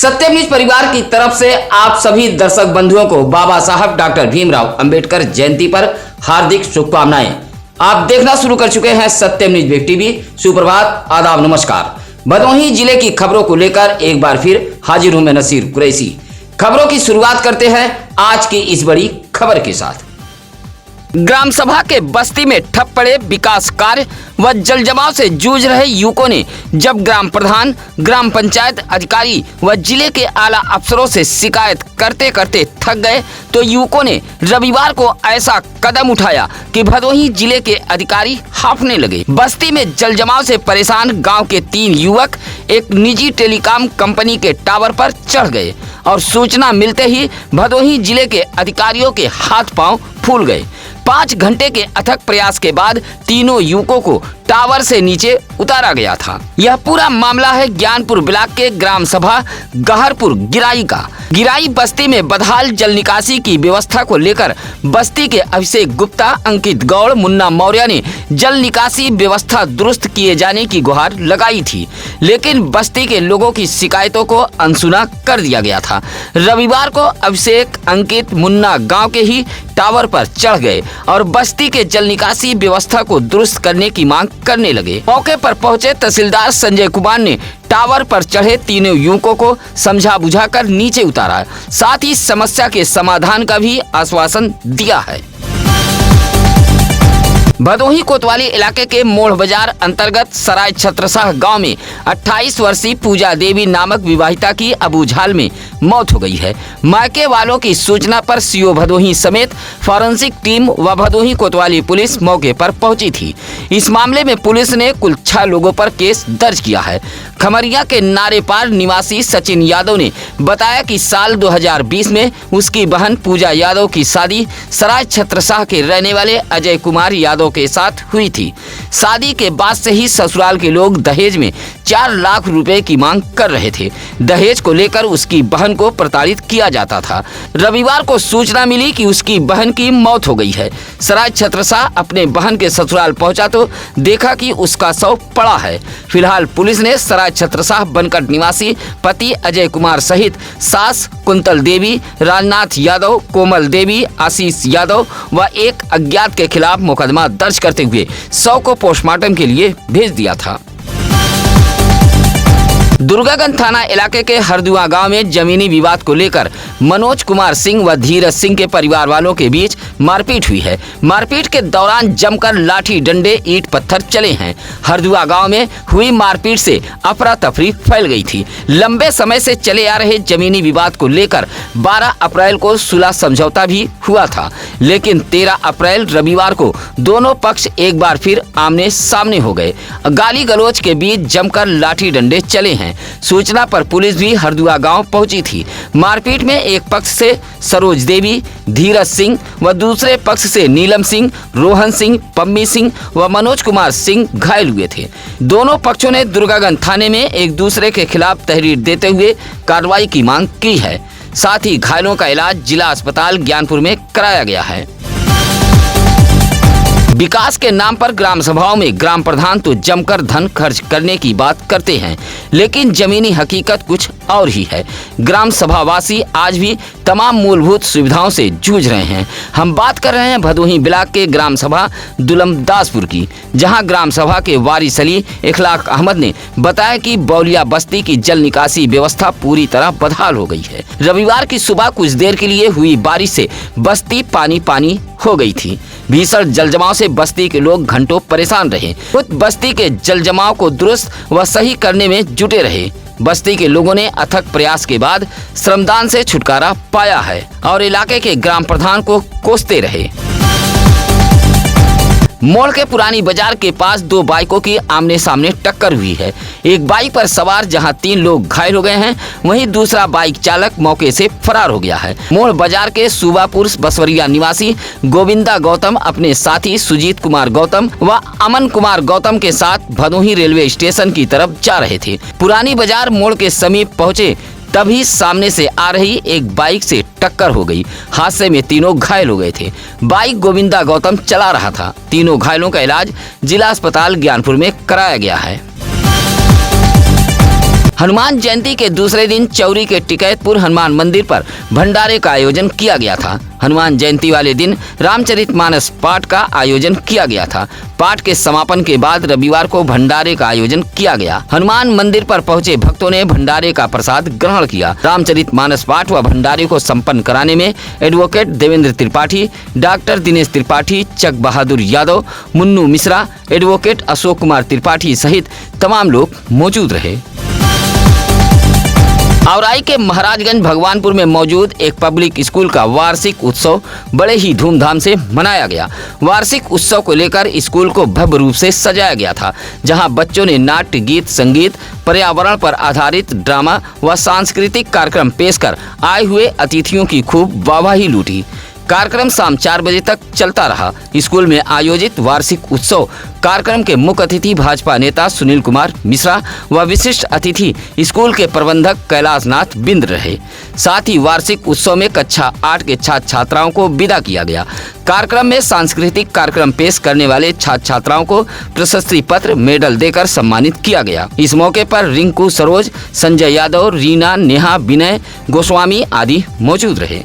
सत्यम news परिवार की तरफ से आप सभी दर्शक बंधुओं को बाबा साहब डॉक्टर भीमराव अंबेडकर जयंती पर हार्दिक शुभकामनाएं। आप देखना शुरू कर चुके हैं सत्यम न्यूज वेब टीवी। सुप्रभात, आदाब, नमस्कार। भदोही जिले की खबरों को लेकर एक बार फिर हाजिर हूं मैं नसीर कुरैशी। खबरों की शुरुआत करते हैं आज की इस बड़ी खबर के साथ। ग्राम सभा के बस्ती में ठप पड़े विकास कार्य व जल जमाव से जूझ रहे युवकों ने जब ग्राम प्रधान, ग्राम पंचायत अधिकारी व जिले के आला अफसरों से शिकायत करते करते थक गए तो युवकों ने रविवार को ऐसा कदम उठाया कि भदोही जिले के अधिकारी हांफने लगे। बस्ती में जल जमाव से परेशान गांव के 3 युवक एक निजी टेलीकॉम कंपनी के टावर पर चढ़ गए और सूचना मिलते ही भदोही जिले के अधिकारियों के हाथ पांव फूल गए। 5 घंटे के अथक प्रयास के बाद तीनों युवकों को टावर से नीचे उतारा गया था। यह पूरा मामला है ज्ञानपुर ब्लॉक के ग्राम सभा गहरपुर गिराई का। गिराई बस्ती में बदहाल जल निकासी की व्यवस्था को लेकर बस्ती के अभिषेक गुप्ता, अंकित गौड़, मुन्ना मौर्य ने जल निकासी व्यवस्था दुरुस्त किए जाने की गुहार लगाई थी, लेकिन बस्ती के लोगों की शिकायतों को अनसुना कर दिया गया था। रविवार को अभिषेक, अंकित, मुन्ना गांव के ही टावर पर चढ़ गए और बस्ती के जल निकासी व्यवस्था को दुरुस्त करने की मांग करने लगे। मौके पर पहुंचे तहसीलदार संजय कुमार ने टावर पर चढ़े तीनों युवकों को समझा बुझाकर नीचे उतारा, साथ ही समस्या के समाधान का भी आश्वासन दिया है। भदोही कोतवाली इलाके के मोड़ बाजार अंतर्गत सराय छत्रसाह गांव में 28 वर्षीय पूजा देवी नामक विवाहिता की अबूझाल में मौत हो गई है। मायके वालों की सूचना पर सीओ भदोही समेत फॉरेंसिक टीम व भदोही कोतवाली पुलिस मौके पर पहुंची थी। इस मामले में पुलिस ने कुल 6 लोगों पर केस दर्ज किया है। खमरिया के नारेपार निवासी सचिन यादव ने बताया कि साल 2020 में उसकी बहन पूजा यादव की शादी सराय छत्रसाह के रहने वाले अजय कुमार यादव के साथ हुई थी। शादी के बाद से ही ससुराल के लोग दहेज में 4 लाख रुपए की मांग कर रहे थे। दहेज को लेकर उसकी बहन को प्रताड़ित किया जाता था। रविवार को सूचना मिली कि उसकी बहन की मौत हो गई है। सराय छत्रसाह अपने बहन के ससुराल पहुंचा तो देखा कि उसका शव पड़ा है। फिलहाल पुलिस ने सराय छत्रसाह बनकट निवासी पति अजय कुमार सहित सास कुंतल देवी, राजनाथ यादव, कोमल देवी, आशीष यादव व एक अज्ञात के खिलाफ मुकदमा दर्ज करते हुए शव को पोस्टमार्टम के लिए भेज दिया था। दुर्गागंज थाना इलाके के हरदुआ गांव में जमीनी विवाद को लेकर मनोज कुमार सिंह व धीरज सिंह के परिवार वालों के बीच मारपीट हुई है। मारपीट के दौरान जमकर लाठी, डंडे, ईंट पत्थर चले हैं। हरदुआ गांव में हुई मारपीट से अफरा तफरी फैल गई थी। लंबे समय से चले आ रहे जमीनी विवाद को लेकर 12 अप्रैल को सुलह समझौता भी हुआ था, लेकिन 13 अप्रैल रविवार को दोनों पक्ष एक बार फिर आमने सामने हो गए। गाली गलौज के बीच जमकर लाठी डंडे चले हैं। सूचना पर पुलिस भी हरदुआ गांव पहुंची थी। मारपीट में एक पक्ष से सरोज देवी, धीरज सिंह व दूसरे पक्ष से नीलम सिंह, रोहन सिंह, पम्मी सिंह व मनोज कुमार सिंह घायल हुए थे। दोनों पक्षों ने दुर्गागंज थाने में एक दूसरे के खिलाफ तहरीर देते हुए कार्रवाई की मांग की है। साथ ही घायलों का इलाज जिला अस्पताल ज्ञानपुर में कराया गया है। विकास के नाम पर ग्राम सभाओं में ग्राम प्रधान तो जमकर धन खर्च करने की बात करते हैं, लेकिन जमीनी हकीकत कुछ और ही है। ग्राम सभावासी आज भी तमाम मूलभूत सुविधाओं से जूझ रहे हैं। हम बात कर रहे हैं भदोही ब्लॉक के ग्राम सभा दुलमदासपुर की, जहां ग्राम सभा के वारिस अली इखलाक अहमद ने बताया कि बौलिया बस्ती की जल निकासी व्यवस्था पूरी तरह बदहाल हो गई है। रविवार की सुबह कुछ देर के लिए हुई बारिश से बस्ती पानी पानी हो गई थी। भीषण जल जमाव से बस्ती के लोग घंटों परेशान रहे। खुद बस्ती के जल जमाव को दुरुस्त व सही करने में जुटे रहे। बस्ती के लोगों ने अथक प्रयास के बाद श्रमदान से छुटकारा पाया है और इलाके के ग्राम प्रधान को कोसते रहे। मोड़ के पुरानी बाजार के पास 2 बाइकों की आमने सामने टक्कर हुई है। एक बाइक पर सवार जहां 3 लोग घायल हो गए हैं, वहीं दूसरा बाइक चालक मौके से फरार हो गया है। मोड़ बाजार के सुबापुर बसवरिया निवासी गोविंदा गौतम अपने साथी सुजीत कुमार गौतम व अमन कुमार गौतम के साथ भदोही रेलवे स्टेशन की तरफ जा रहे थे। पुरानी बाजार मोड़ के समीप पहुंचे तभी सामने से आ रही एक बाइक से टक्कर हो गई। हादसे में तीनों घायल हो गए थे। बाइक गोविंदा गौतम चला रहा था। तीनों घायलों का इलाज जिला अस्पताल ज्ञानपुर में कराया गया है। हनुमान जयंती के दूसरे दिन चौरी के टिकैतपुर हनुमान मंदिर पर भंडारे का आयोजन किया गया था। हनुमान जयंती वाले दिन रामचरितमानस पाठ का आयोजन किया गया था। पाठ के समापन के बाद रविवार को भंडारे का आयोजन किया गया। हनुमान मंदिर पर पहुंचे भक्तों ने भंडारे का प्रसाद ग्रहण किया। रामचरितमानस पाठ व भंडारे को संपन्न कराने में एडवोकेट देवेंद्र त्रिपाठी, डॉक्टर दिनेश त्रिपाठी, चक बहादुर यादव, मुन्नू मिश्रा, एडवोकेट अशोक कुमार त्रिपाठी सहित तमाम लोग मौजूद रहे। औराई के महाराजगंज भगवानपुर में मौजूद एक पब्लिक स्कूल का वार्षिक उत्सव बड़े ही धूमधाम से मनाया गया। वार्षिक उत्सव को लेकर स्कूल को भव्य रूप से सजाया गया था, जहां बच्चों ने नाट्य, गीत, संगीत, पर्यावरण पर आधारित ड्रामा व सांस्कृतिक कार्यक्रम पेश कर आए हुए अतिथियों की खूब वाहवाही लूटी। कार्यक्रम शाम 4 बजे तक चलता रहा। स्कूल में आयोजित वार्षिक उत्सव कार्यक्रम के मुख्य अतिथि भाजपा नेता सुनील कुमार मिश्रा व विशिष्ट अतिथि स्कूल के प्रबंधक कैलाश नाथ बिंद रहे। साथ ही वार्षिक उत्सव में कक्षा 8 के छात्र छात्राओं को विदा किया गया। कार्यक्रम में सांस्कृतिक कार्यक्रम पेश करने वाले छात्र छात्राओं को प्रशस्ति पत्र, मेडल देकर सम्मानित किया गया। इस मौके पर रिंकू सरोज, संजय यादव, रीना, नेहा, विनय गोस्वामी आदि मौजूद रहे।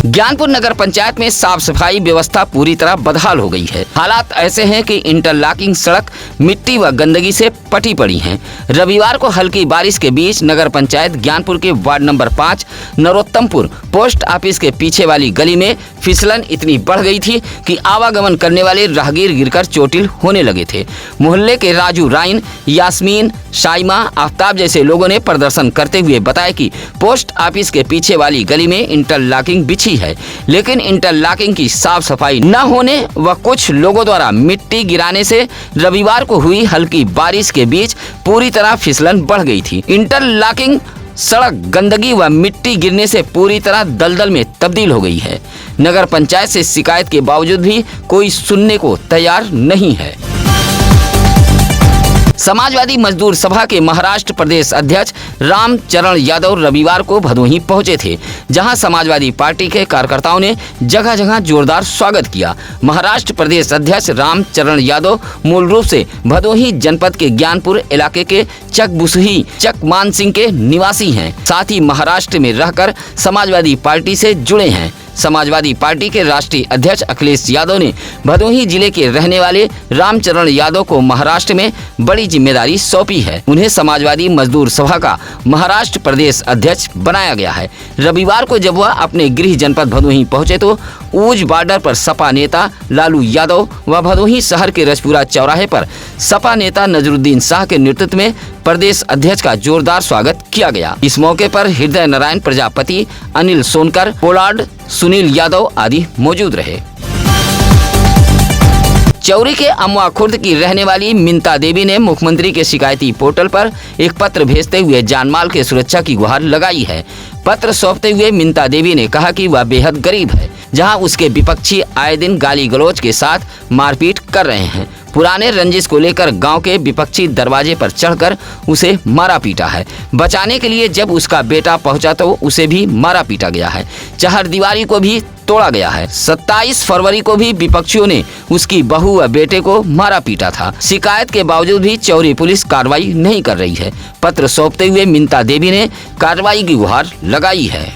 ज्ञानपुर नगर पंचायत में साफ सफाई व्यवस्था पूरी तरह बदहाल हो गई है। हालात ऐसे हैं कि इंटरलॉकिंग सड़क मिट्टी व गंदगी से पटी पड़ी हैं। रविवार को हल्की बारिश के बीच नगर पंचायत ज्ञानपुर के ward number 5 Narottampur post office के पीछे वाली गली में फिसलन इतनी बढ़ गई थी कि आवागमन करने वाले राहगीर गिरकर चोटिल होने लगे थे। मोहल्ले के राजू, राइन, यास्मीन, शाइमा, आफ्ताब जैसे लोगों ने प्रदर्शन करते हुए बताया कि पोस्ट ऑफिस के पीछे वाली गली में इंटरलॉकिंग बिछी है, लेकिन इंटरलॉकिंग की साफ सफाई न होने व कुछ लोगों द्वारा मिट्टी गिराने से रविवार को हुई हल्की बारिश के बीच पूरी तरह फिसलन बढ़ गई थी। इंटरलॉकिंग सड़क गंदगी व मिट्टी गिरने से पूरी तरह दलदल में तब्दील हो गई है। नगर पंचायत से शिकायत के बावजूद भी कोई सुनने को तैयार नहीं है। समाजवादी मजदूर सभा के महाराष्ट्र प्रदेश अध्यक्ष रामचरण यादव रविवार को भदोही पहुंचे थे, जहां समाजवादी पार्टी के कार्यकर्ताओं ने जगह जगह जोरदार स्वागत किया। महाराष्ट्र प्रदेश अध्यक्ष रामचरण यादव मूल रूप से भदोही जनपद के ज्ञानपुर इलाके के चकबुसही चकमान सिंह के निवासी हैं। साथ ही महाराष्ट्र में रहकर समाजवादी पार्टी से जुड़े हैं। समाजवादी पार्टी के राष्ट्रीय अध्यक्ष अखिलेश यादव ने भदोही जिले के रहने वाले रामचरण यादव को महाराष्ट्र में बड़ी जिम्मेदारी सौंपी है। उन्हें समाजवादी मजदूर सभा का महाराष्ट्र प्रदेश अध्यक्ष बनाया गया है। रविवार को जब वह अपने गृह जनपद भदोही पहुंचे तो ऊज बॉर्डर पर सपा नेता लालू यादव व भदोही शहर के रजपुरा चौराहे पर सपा नेता नजरुद्दीन शाह के नेतृत्व में प्रदेश अध्यक्ष का जोरदार स्वागत किया गया। इस मौके पर हृदय नारायण प्रजापति, अनिल सोनकर, पोलार्ड, सुनील यादव आदि मौजूद रहे। चौरी के अमवा खुर्द की रहने वाली मिंता देवी ने मुख्यमंत्री के शिकायती पोर्टल पर एक पत्र भेजते हुए जानमाल के सुरक्षा की गुहार लगाई है। पत्र सौंपते हुए मिंता देवी ने कहा कि वह बेहद गरीब है, जहां उसके विपक्षी आए दिन गाली गलौज के साथ मारपीट कर रहे हैं। पुराने रंजिश को लेकर गांव के विपक्षी दरवाजे पर चढ़कर उसे मारा पीटा है। बचाने के लिए जब उसका बेटा पहुंचा तो उसे भी मारा पीटा गया है। चहारदीवारी को भी तोड़ा गया है। 27 फरवरी को भी विपक्षियों ने उसकी बहू व बेटे को मारा पीटा था। शिकायत के बावजूद भी चौरी पुलिस कार्रवाई नहीं कर रही है। पत्र सौंपते हुए मिंता देवी ने कार्रवाई की गुहार लगाई है।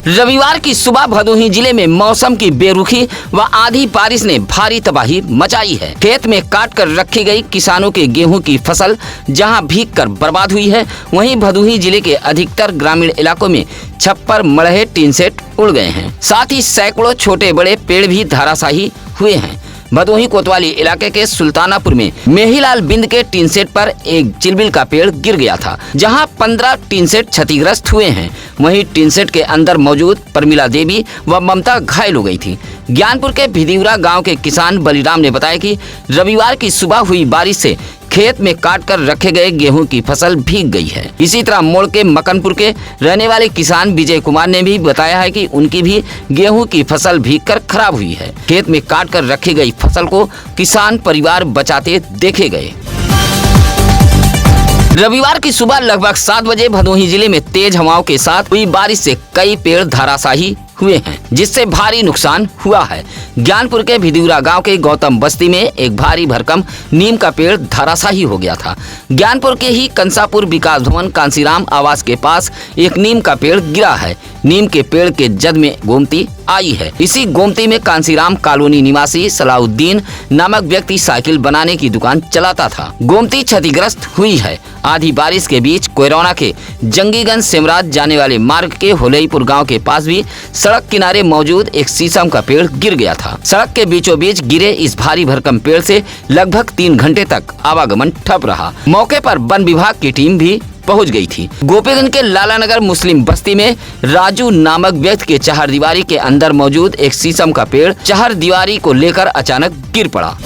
रविवार की सुबह भदोही जिले में मौसम की बेरुखी व आंधी बारिश ने भारी तबाही मचाई है। खेत में काट कर रखी गई किसानों के गेहूं की फसल जहां भीग कर बर्बाद हुई है, वहीं भदोही जिले के अधिकतर ग्रामीण इलाकों में छप्पर, मड़हे, टीन सेट उड़ गए हैं। साथ ही सैकड़ों छोटे बड़े पेड़ भी धराशायी हुए हैं। भदोही कोतवाली इलाके के सुल्तानापुर में मेहीलाल बिंद के टीन सेट पर एक चिलबिल का पेड़ गिर गया था, जहां 15 टीन सेट क्षतिग्रस्त हुए हैं। वहीं टीन सेट के अंदर मौजूद परमिला देवी व ममता घायल हो गई थी। ज्ञानपुर के भिदिवरा गांव के किसान बलिराम ने बताया कि रविवार की सुबह हुई बारिश से खेत में काट कर रखे गए गेहूं की फसल भीग गई है। इसी तरह मोड़ के मकनपुर के रहने वाले किसान विजय कुमार ने भी बताया है कि उनकी भी गेहूं की फसल भीग कर खराब हुई है। खेत में काट कर रखी गई फसल को किसान परिवार बचाते देखे गए। रविवार की सुबह लगभग 7 बजे भदोही जिले में तेज हवाओं के साथ हुई बारिश से कई पेड़ धराशायी हुए हैं, जिससे भारी नुकसान हुआ है। ज्ञानपुर के भिदूरा गांव के गौतम बस्ती में एक भारी भरकम नीम का पेड़ धराशायी हो गया था। ज्ञानपुर के ही कंसापुर विकास भवन कांसीराम आवास के पास एक नीम का पेड़ गिरा है। नीम के पेड़ के जद में गोमती आई है। इसी गोमती में कांसीराम कॉलोनी निवासी सलाउद्दीन नामक व्यक्ति साइकिल बनाने की दुकान चलाता था। गोमती क्षतिग्रस्त हुई है। आधी बारिश के बीच कोयरौना के जंगीगंज सिमराज जाने वाले मार्ग के होलईपुर गांव के पास भी सड़क किनारे मौजूद एक शीशम का पेड़ गिर गया था। सड़क के बीचों बीच गिरे इस भारी भरकम पेड़ से लगभग 3 घंटे तक आवागमन ठप रहा। मौके पर वन विभाग की टीम भी पहुंच गई थी। गोपीगंज के लालानगर मुस्लिम बस्ती में राजू नामक व्यक्ति के चहारदीवारी के अंदर मौजूद एक शीशम का पेड़ चहारदीवारी को लेकर अचानक गिर पड़ा।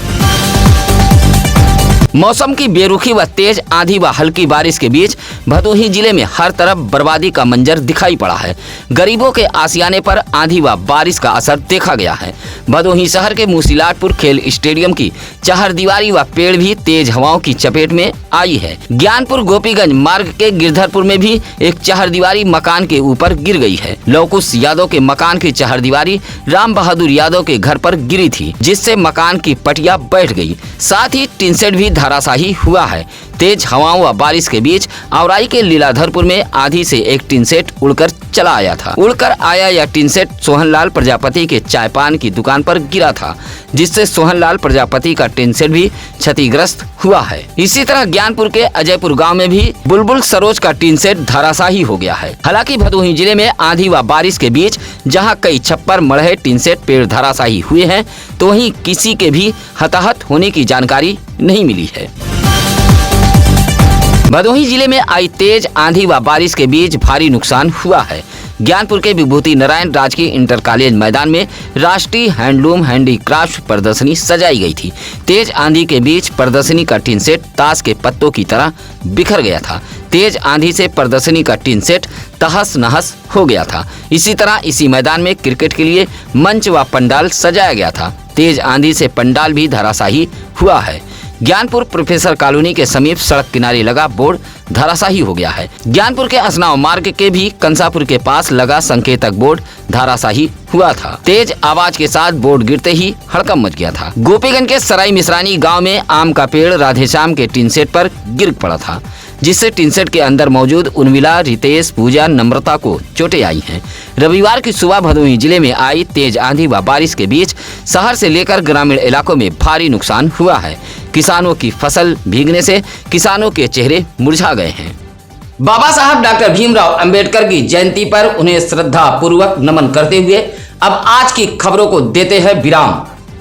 मौसम की बेरुखी व तेज आंधी व हल्की बारिश के बीच भदोही जिले में हर तरफ बर्बादी का मंजर दिखाई पड़ा है। गरीबों के आशियाने पर आंधी व बारिश का असर देखा गया है। भदोही शहर के मूसीलाटपुर खेल स्टेडियम की चहारदीवारी व पेड़ भी तेज हवाओं की चपेट में आई है। ज्ञानपुर गोपीगंज मार्ग के गिरधरपुर में भी एक चहारदीवारी मकान के ऊपर गिर गई है। लवकुश यादव के मकान की चहारदीवारी राम बहादुर यादव के घर पर गिरी थी, जिससे मकान की पटिया बैठ गई। साथ ही टिनसेट भी धराशायी हुआ है। तेज हवाओं व बारिश के बीच औराई के लीलाधरपुर में आधी से एक टिनसेट उड़कर चला आया था। उड़कर आया यह टिनसेट सोहनलाल प्रजापति के चाय पान की दुकान पर गिरा था, जिससे सोहनलाल प्रजापति का टिनसेट भी क्षतिग्रस्त हुआ है। इसी तरह ज्ञानपुर के अजयपुर गांव में भी बुलबुल सरोज का टिनसेट धराशायी हो गया है। हालांकि भदोही जिले में आंधी व बारिश के बीच जहां कई छप्पर मढ़े टिनसेट पेड़ धराशायी हुए हैं, तो वहीं किसी के भी हताहत होने की जानकारी नहीं मिली है। भदोही जिले में आई तेज आंधी व बारिश के बीच भारी नुकसान हुआ है। ज्ञानपुर के विभूति नारायण राजकीय इंटर कॉलेज मैदान में राष्ट्रीय हैंडलूम हैंडीक्राफ्ट प्रदर्शनी सजाई गई थी। तेज आंधी के बीच प्रदर्शनी का टिन सेट ताश के पत्तों की तरह बिखर गया था। तेज आंधी से प्रदर्शनी का टिन सेट तहस नहस हो गया था। इसी तरह इसी मैदान में क्रिकेट के लिए मंच व पंडाल सजाया गया था। तेज आंधी से पंडाल भी धराशायी हुआ है। ज्ञानपुर प्रोफेसर कॉलोनी के समीप सड़क किनारे लगा बोर्ड धराशायी हो गया है। ज्ञानपुर के असनाव मार्ग के भी कंसापुर के पास लगा संकेतक बोर्ड धराशायी हुआ था। तेज आवाज के साथ बोर्ड गिरते ही हड़कंप मच गया था। गोपीगंज के सराय मिश्रानी गांव में आम का पेड़ राधेश्याम के टिनसेट पर गिर पड़ा था, जिससे टिनसेट के अंदर मौजूद उर्मिला, रितेश, पूजा, नम्रता को चोटें आई हैं। रविवार की सुबह भदोही जिले में आई तेज आंधी व बारिश के बीच शहर से लेकर ग्रामीण इलाकों में भारी नुकसान हुआ है। किसानों की फसल भीगने से किसानों के चेहरे मुरझा गए हैं। बाबा साहब डॉक्टर भीमराव अंबेडकर की जयंती पर उन्हें श्रद्धा पूर्वक नमन करते हुए अब आज की खबरों को देते हैं विराम।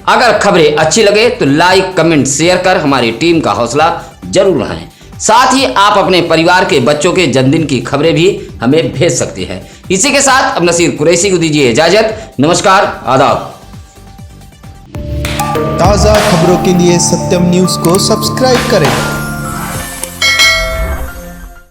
अगर खबरें अच्छी लगे तो लाइक, कमेंट, शेयर कर हमारी टीम का हौसला जरूर बढ़ाएं। साथ ही आप अपने परिवार के बच्चों के जन्मदिन की खबरें भी हमें भेज सकते हैं। इसी के साथ अब नसीर कुरैशी को दीजिए इजाजत। नमस्कार, आदाब। ताज़ा खबरों के लिए सत्यम न्यूज़ को सब्सक्राइब करें।